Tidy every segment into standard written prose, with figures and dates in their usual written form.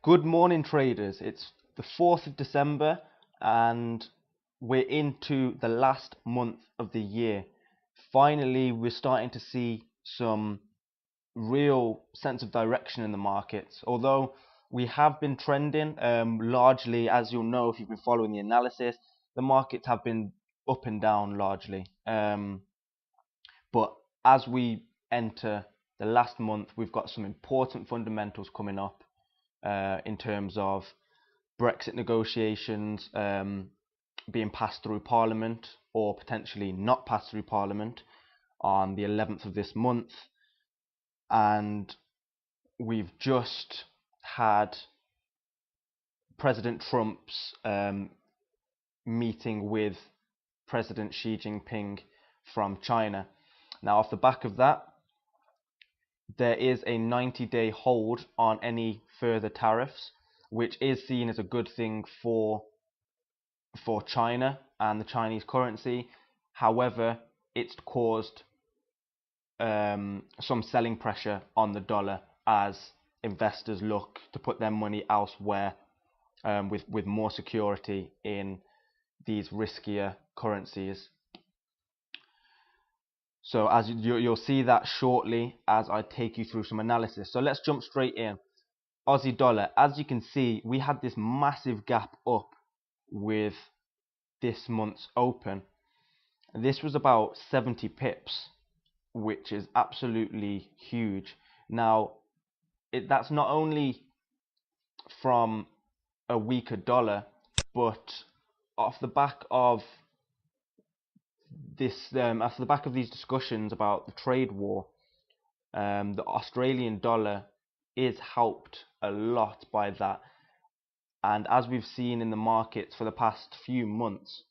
Good morning, traders. It's the 4th of December and we're into the last month of the year. Finally, we're starting to see some real sense of direction in the markets. Although we have been trending, largely, as you'll know if you've been following the analysis, the markets have been up and down largely. But as we enter the last month, we've got some important fundamentals coming up. In terms of Brexit negotiations being passed through Parliament or potentially not passed through Parliament on the 11th of this month, and we've just had President Trump's meeting with President Xi Jinping from China. Now, off the back of that, there is a 90-day hold on any further tariffs, which is seen as a good thing for China and the Chinese currency. However, it's caused some selling pressure on the dollar as investors look to put their money elsewhere with more security in these riskier currencies. So as you'll see that shortly as I take you through some analysis. So let's jump straight in. Aussie dollar, as you can see, we had this massive gap up with this month's open. This was about 70 pips, which is absolutely huge. Now, that's not only from a weaker dollar, but off the back of these discussions about the trade war, the Australian dollar is helped a lot by that. And as we've seen in the markets for the past few months,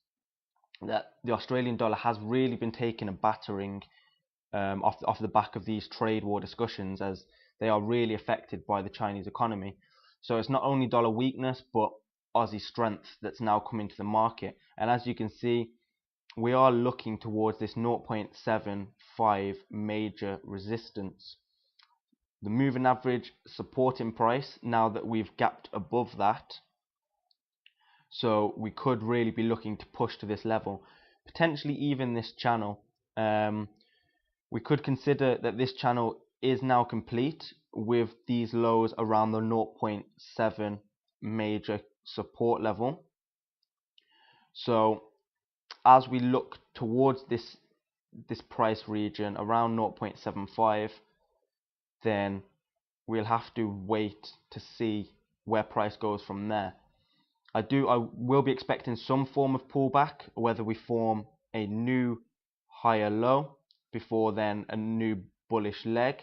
that the Australian dollar has really been taking a battering off the back of these trade war discussions, as they are really affected by the Chinese economy. So it's not only dollar weakness, but Aussie strength that's now coming to the market. And as you can see, we are looking towards this 0.75 major resistance. The moving average supporting price, now that we've gapped above that, so we could really be looking to push to this level, potentially even this channel. We could consider that this channel is now complete with these lows around the 0.7 major support level. So as we look towards this price region around 0.75, then we'll have to wait to see where price goes from there. I will be expecting some form of pullback, whether we form a new higher low before then a new bullish leg,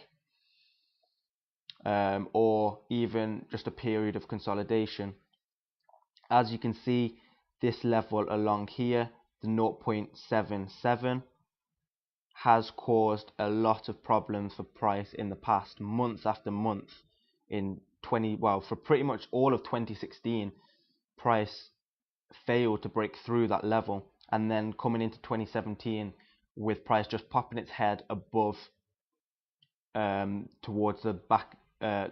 or even just a period of consolidation. As you can see, this level along here, the 0.77, has caused a lot of problems for price in the past, month after month. For pretty much all of 2016, price failed to break through that level, and then coming into 2017 with price just popping its head above towards the back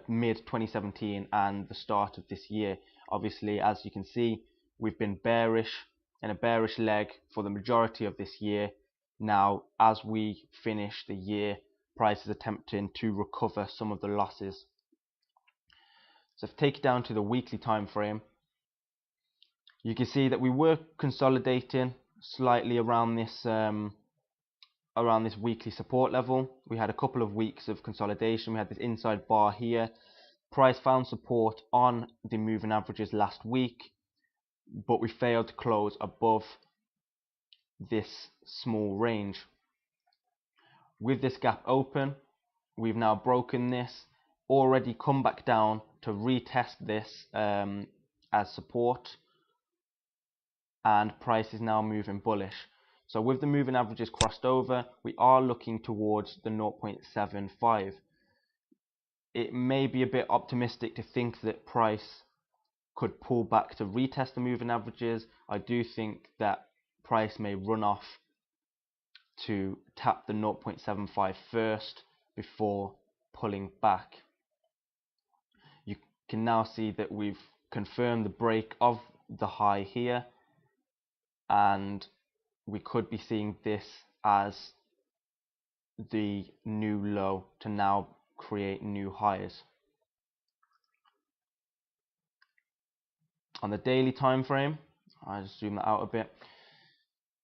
mid 2017 and the start of this year. Obviously, as you can see, we've been bearish in a bearish leg for the majority of this year. Now, as we finish the year, price is attempting to recover some of the losses. So if I take it down to the weekly time frame, you can see that we were consolidating slightly around this weekly support level. We had a couple of weeks of consolidation. We had this inside bar here. Price found support on the moving averages last week, but we failed to close above this small range. With this gap open, we've now broken this, already come back down to retest this as support, and price is now moving bullish. So with the moving averages crossed over, we are looking towards the 0.75. It may be a bit optimistic to think that price could pull back to retest the moving averages. I do think that price may run off to tap the 0.75 first before pulling back. You can now see that we've confirmed the break of the high here, and we could be seeing this as the new low to now create new highs. On the daily time frame, I just zoom that out a bit.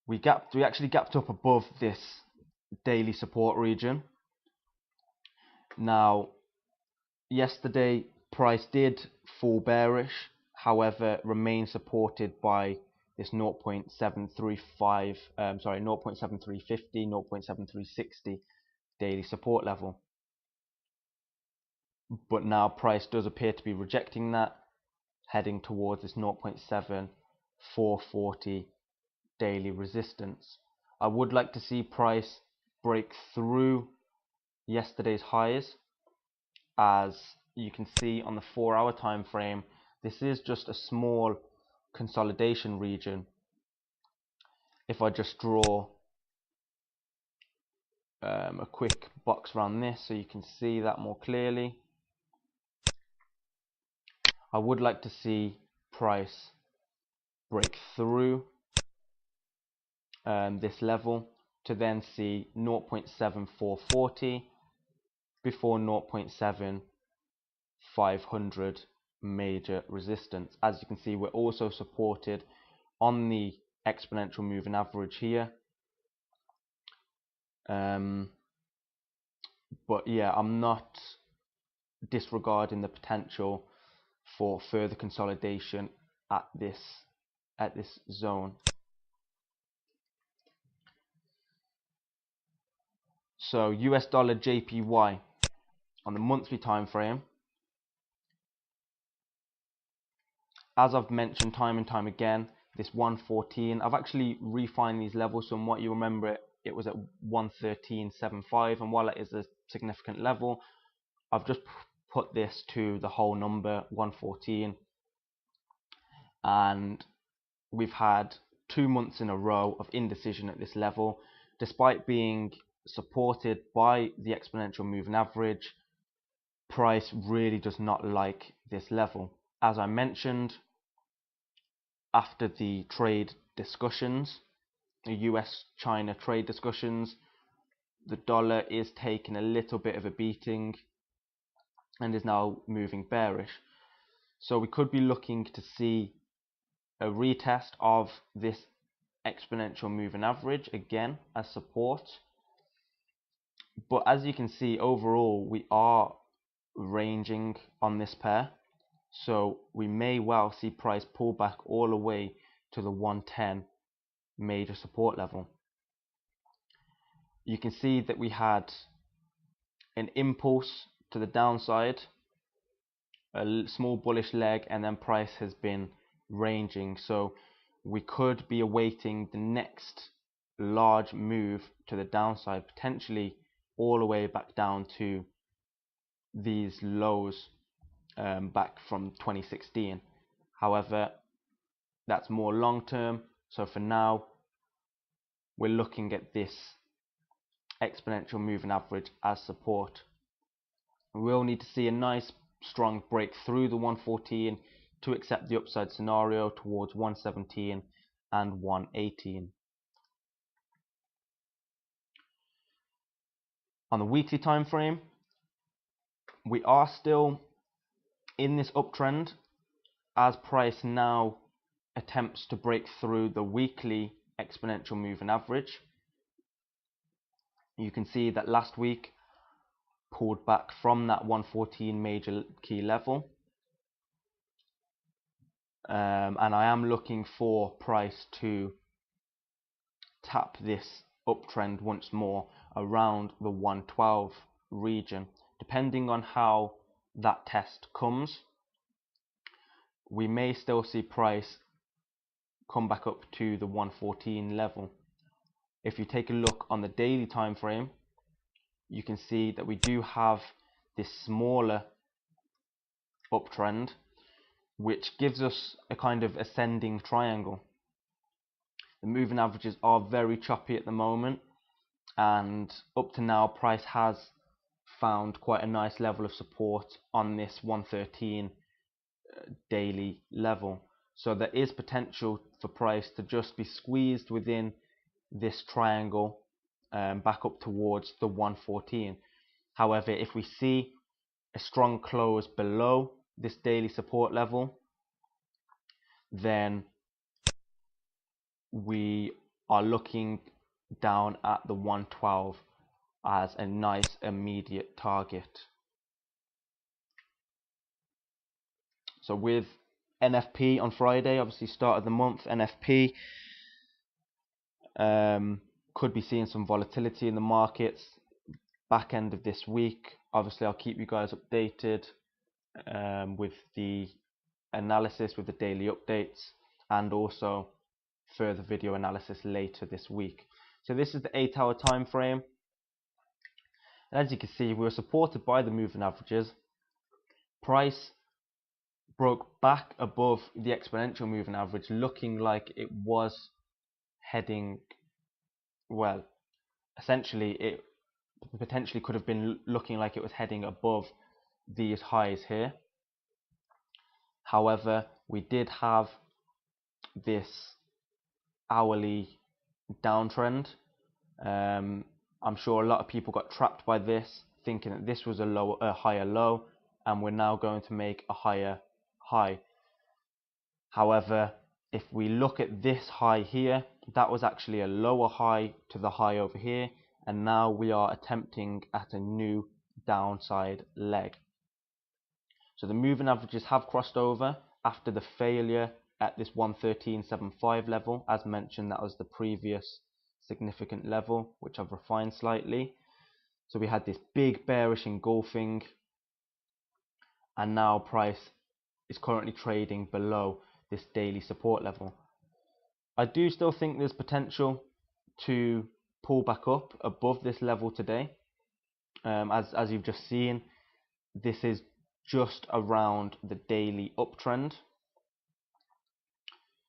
We actually gapped up above this daily support region. Now, yesterday price did fall bearish, however remained supported by this 0.735 0.7350, 0.7360 daily support level. But now price does appear to be rejecting that, heading towards this 0.7440 daily resistance. I would like to see price break through yesterday's highs. As you can see on the 4-hour time frame, this is just a small consolidation region. If I just draw a quick box around this so you can see that more clearly, I would like to see price break through this level to then see 0.7440 before 0.7500 major resistance. As you can see, we're also supported on the exponential moving average here. But yeah, I'm not disregarding the potential for further consolidation at this zone. So US dollar JPY on the monthly time frame, as I've mentioned time and time again, this 114, I've actually refined these levels somewhat. You remember it was at 113.75, and while it is a significant level, I've just put this to the whole number 114, and we've had 2 months in a row of indecision at this level, despite being supported by the exponential moving average. Price really does not like this level. As I mentioned, after the trade discussions, the US-China trade discussions, the dollar is taking a little bit of a beating and is now moving bearish. So we could be looking to see a retest of this exponential moving average again as support. But as you can see, overall we are ranging on this pair, so we may well see price pull back all the way to the 110 major support level. You can see that we had an impulse to the downside, a small bullish leg, and then price has been ranging, so we could be awaiting the next large move to the downside, potentially all the way back down to these lows back from 2016. However, that's more long term, so for now we're looking at this exponential moving average as support. We'll need to see a nice strong break through the 114 to accept the upside scenario towards 117 and 118. On the weekly time frame, we are still in this uptrend as price now attempts to break through the weekly exponential moving average. You can see that last week pulled back from that 114 major key level, and I am looking for price to tap this uptrend once more around the 112 region. Depending on how that test comes, we may still see price come back up to the 114 level. If you take a look on the daily time frame, you can see that we do have this smaller uptrend, which gives us a kind of ascending triangle. The moving averages are very choppy at the moment, and up to now price has found quite a nice level of support on this 113 daily level. So there is potential for price to just be squeezed within this triangle back up towards the 114. However, if we see a strong close below this daily support level, then we are looking down at the 112 as a nice immediate target. So with NFP on Friday, obviously start of the month, NFP could be seeing some volatility in the markets back end of this week. Obviously I'll keep you guys updated with the analysis, with the daily updates, and also further video analysis later this week. So this is the 8-hour time frame, and as you can see, we were supported by the moving averages. Price broke back above the exponential moving average, looking like it was heading, well, essentially it potentially could have been looking like it was heading above these highs here. However, we did have this hourly downtrend. I'm sure a lot of people got trapped by this, thinking that this was a higher low, and we're now going to make a higher high. However, if we look at this high here, that was actually a lower high to the high over here, and now we are attempting at a new downside leg. So the moving averages have crossed over after the failure at this 113.75 level. As mentioned, that was the previous significant level, which I've refined slightly. So we had this big bearish engulfing, and now price is currently trading below this daily support level. I do still think there's potential to pull back up above this level today. As you've just seen, this is just around the daily uptrend.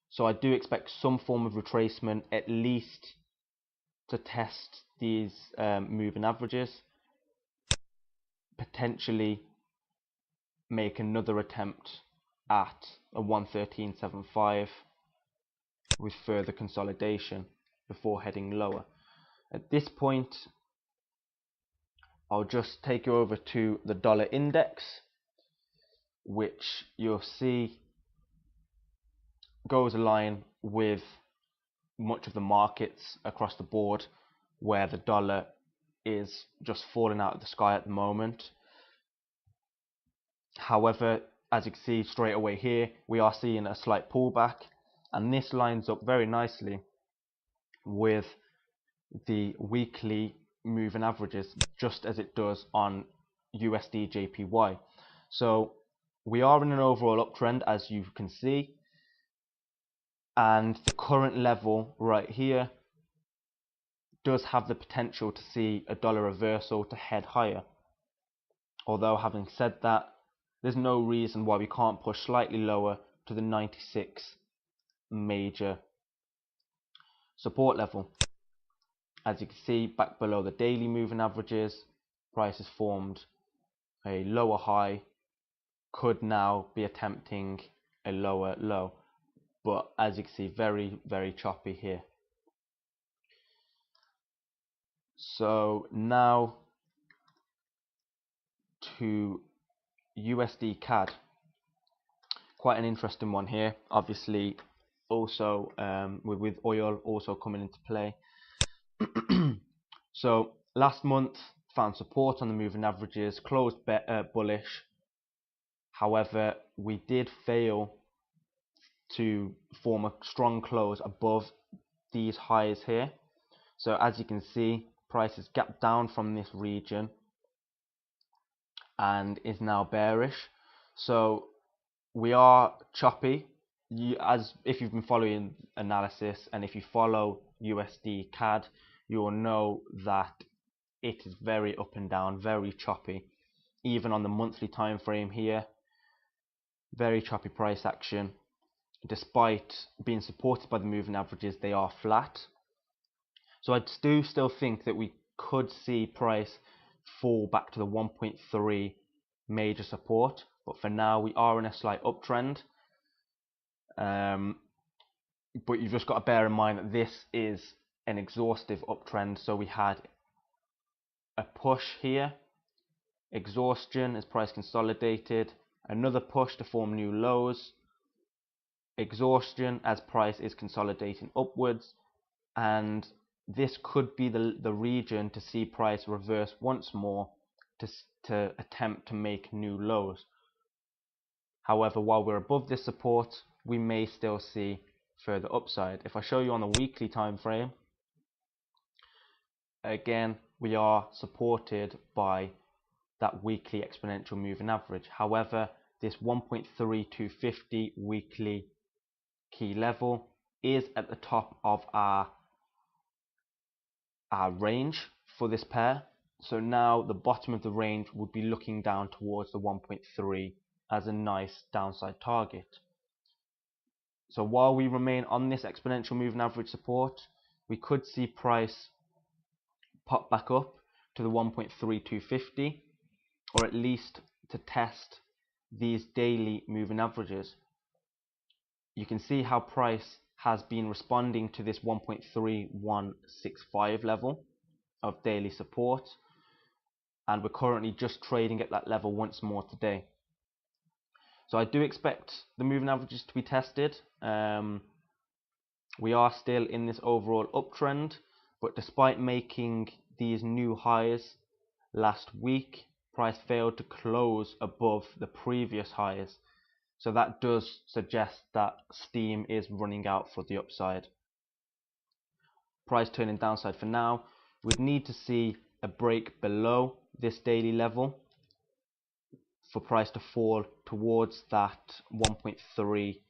So I do expect some form of retracement, at least to test these moving averages, potentially make another attempt at a 113.75 with further consolidation before heading lower. At this point, I'll just take you over to the dollar index, which you'll see goes align with much of the markets across the board, where the dollar is just falling out of the sky at the moment. However, as you can see straight away here, we are seeing a slight pullback, and this lines up very nicely with the weekly moving averages, just as it does on USDJPY. So we are in an overall uptrend, as you can see, and the current level right here does have the potential to see a dollar reversal to head higher. Although, having said that, there's no reason why we can't push slightly lower to the 96 major support level. As you can see, back below the daily moving averages, price has formed a lower high, could now be attempting a lower low, but as you can see, very, very choppy here. So now to USDCAD, quite an interesting one here, obviously also with oil also coming into play. So last month found support on the moving averages, closed bullish. However, we did fail to form a strong close above these highs here. So as you can see, price has gapped down from this region and is now bearish. So we are choppy. If you've been following analysis, and if you follow USDCAD, you will know that it is very up and down, very choppy. Even on the monthly time frame here, very choppy price action. Despite being supported by the moving averages, they are flat. So I do still think that we could see price fall back to the 1.3 major support, but for now we are in a slight uptrend. But you've just got to bear in mind that this is an exhaustive uptrend. So we had a push here, exhaustion as price consolidated, another push to form new lows, exhaustion as price is consolidating upwards, and this could be the region to see price reverse once more to attempt to make new lows. However, while we're above this support, we may still see further upside. If I show you on the weekly time frame, again we are supported by that weekly exponential moving average. However, this 1.3250 weekly key level is at the top of our range for this pair. So now the bottom of the range would be looking down towards the 1.3 as a nice downside target. So while we remain on this exponential moving average support, we could see price pop back up to the 1.3250, or at least to test these daily moving averages. You can see how price has been responding to this 1.3165 level of daily support, and we're currently just trading at that level once more today. So I do expect the moving averages to be tested. We are still in this overall uptrend, but despite making these new highs last week, price failed to close above the previous highs. So that does suggest that steam is running out for the upside. Price turning downside for now, we'd need to see a break below this daily level for price to fall towards that 1.3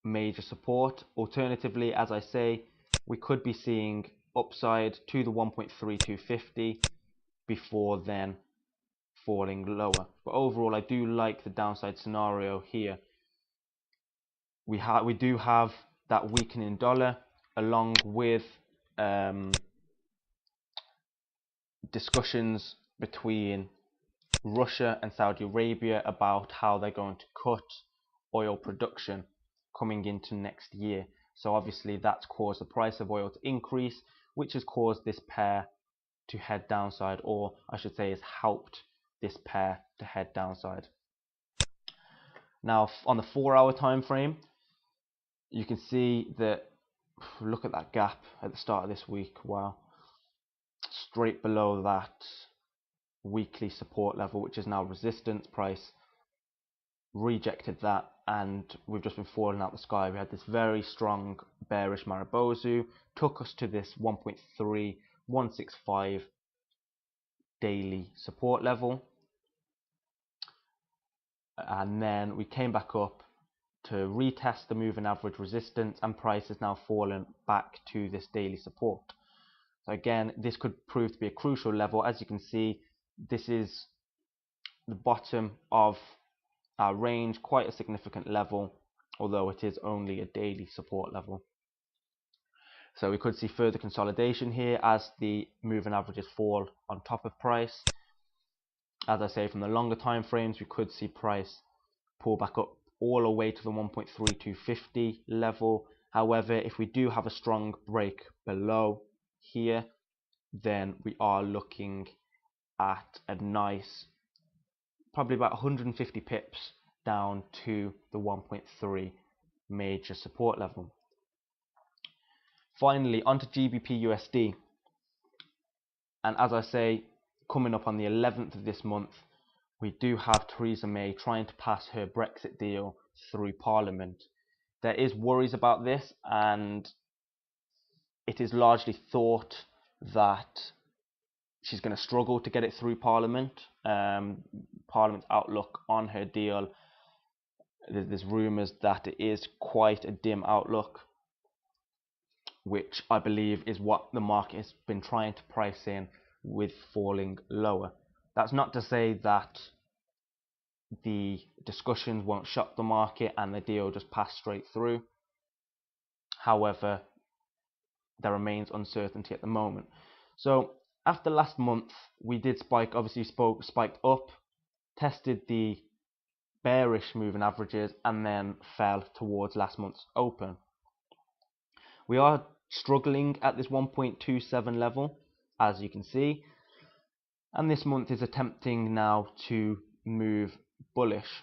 major support. Alternatively, as I say, we could be seeing upside to the 1.3250 before then falling lower. But overall, I do like the downside scenario here. We do have that weakening dollar, along with discussions between Russia and Saudi Arabia about how they're going to cut oil production coming into next year. So obviously that's caused the price of oil to increase, which has caused this pair to head downside, or I should say has helped this pair to head downside. Now on the 4-hour time frame, you can see that, look at that gap at the start of this week. Wow, straight below that weekly support level, which is now resistance. Price rejected that, and we've just been falling out the sky. We had this very strong bearish Maribozu, took us to this 1.3165 daily support level, and then we came back up to retest the moving average resistance, and price has now fallen back to this daily support. So again, this could prove to be a crucial level. As you can see, this is the bottom of our range, quite a significant level, although it is only a daily support level. So we could see further consolidation here as the moving averages fall on top of price. As I say, from the longer time frames, we could see price pull back up all the way to the 1.3250 level. However, if we do have a strong break below here, then we are looking at a nice, probably about 150 pips down to the 1.3 major support level. Finally, onto GBPUSD, and as I say, coming up on the 11th of this month, we do have Theresa May trying to pass her Brexit deal through Parliament. There is worries about this, and it is largely thought that she's going to struggle to get it through Parliament. Parliament's outlook on her deal, there's rumours that it is quite a dim outlook, which I believe is what the market has been trying to price in with falling lower. That's not to say that the discussions won't shock the market and the deal just pass straight through. However, there remains uncertainty at the moment. So after last month, we did spike, obviously spiked up tested the bearish moving averages and then fell towards last month's open. We are struggling at this 1.27 level, as you can see, and this month is attempting now to move bullish.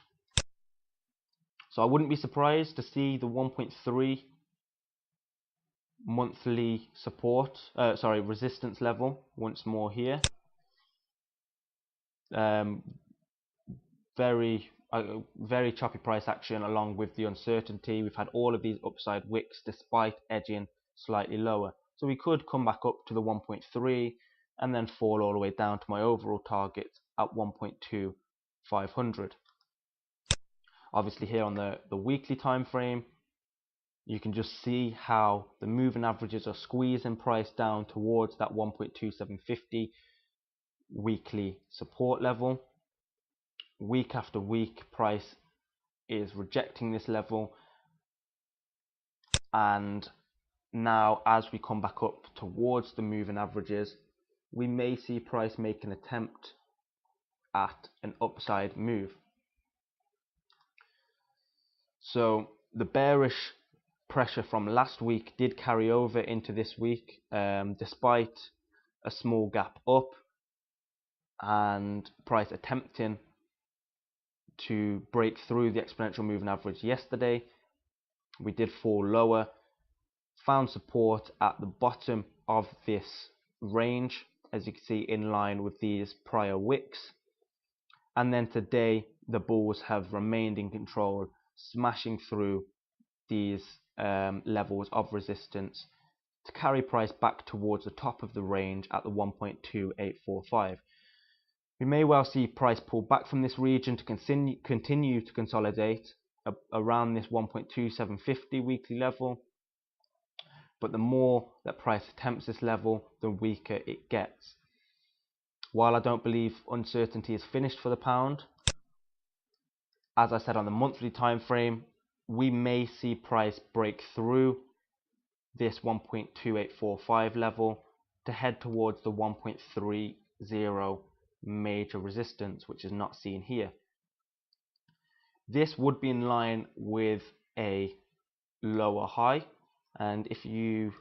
So I wouldn't be surprised to see the 1.3 monthly resistance level once more here. Very choppy price action along with the uncertainty. We've had all of these upside wicks despite edging slightly lower. So we could come back up to the 1.3 and then fall all the way down to my overall target at 1.2500. Obviously here on the weekly time frame, you can just see how the moving averages are squeezing price down towards that 1.2750 weekly support level. Week after week, price is rejecting this level, and now as we come back up towards the moving averages, we may see price make an attempt at an upside move. So the bearish pressure from last week did carry over into this week, despite a small gap up and price attempting to break through the exponential moving average yesterday. We did fall lower, found support at the bottom of this range, as you can see, in line with these prior wicks, and then today the bulls have remained in control, smashing through these levels of resistance to carry price back towards the top of the range at the 1.2845. We may well see price pull back from this region to continue to consolidate around this 1.2750 weekly level, but the more that price attempts this level, the weaker it gets. While I don't believe uncertainty is finished for the pound, as I said, on the monthly time frame, we may see price break through this 1.2845 level to head towards the 1.30 major resistance, which is not seen here. This would be in line with a lower high, and if you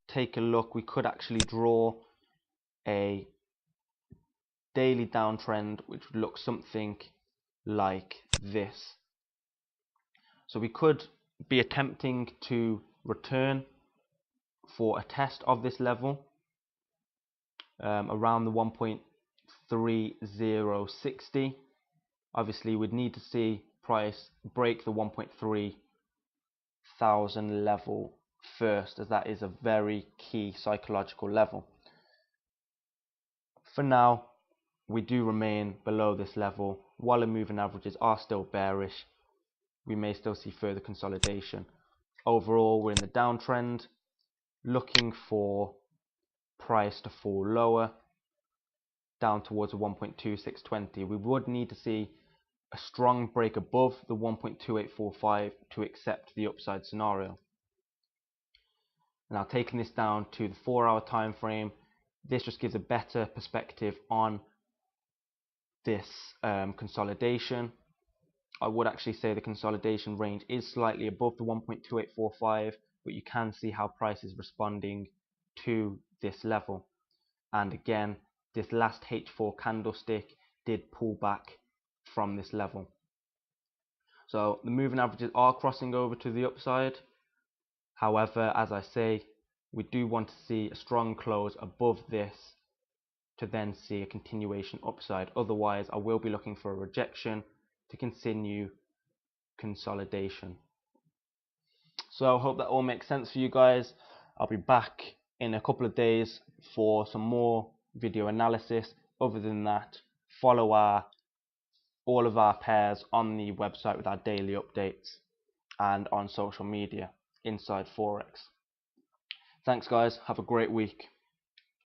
take a look, we could actually draw a daily downtrend which would look something like this. So we could be attempting to return for a test of this level around the 1.3060. Obviously we'd need to see price break the 1.3000 level first, as that is a very key psychological level. For now, we do remain below this level. While the moving averages are still bearish, we may still see further consolidation. Overall, we're in the downtrend, looking for price to fall lower, down towards the 1.2620. We would need to see a strong break above the 1.2845 to accept the upside scenario. Now, taking this down to the 4-hour time frame, this just gives a better perspective on this consolidation. I would actually say the consolidation range is slightly above the 1.2845, but you can see how price is responding to this level. And again, this last H4 candlestick did pull back from this level. So the moving averages are crossing over to the upside. However, as I say, we do want to see a strong close above this to then see a continuation upside. Otherwise, I will be looking for a rejection to continue consolidation. So I hope that all makes sense for you guys. I'll be back in a couple of days for some more video analysis. Other than that, follow all of our pairs on the website with our daily updates and on social media, Inside Forex. Thanks guys, have a great week.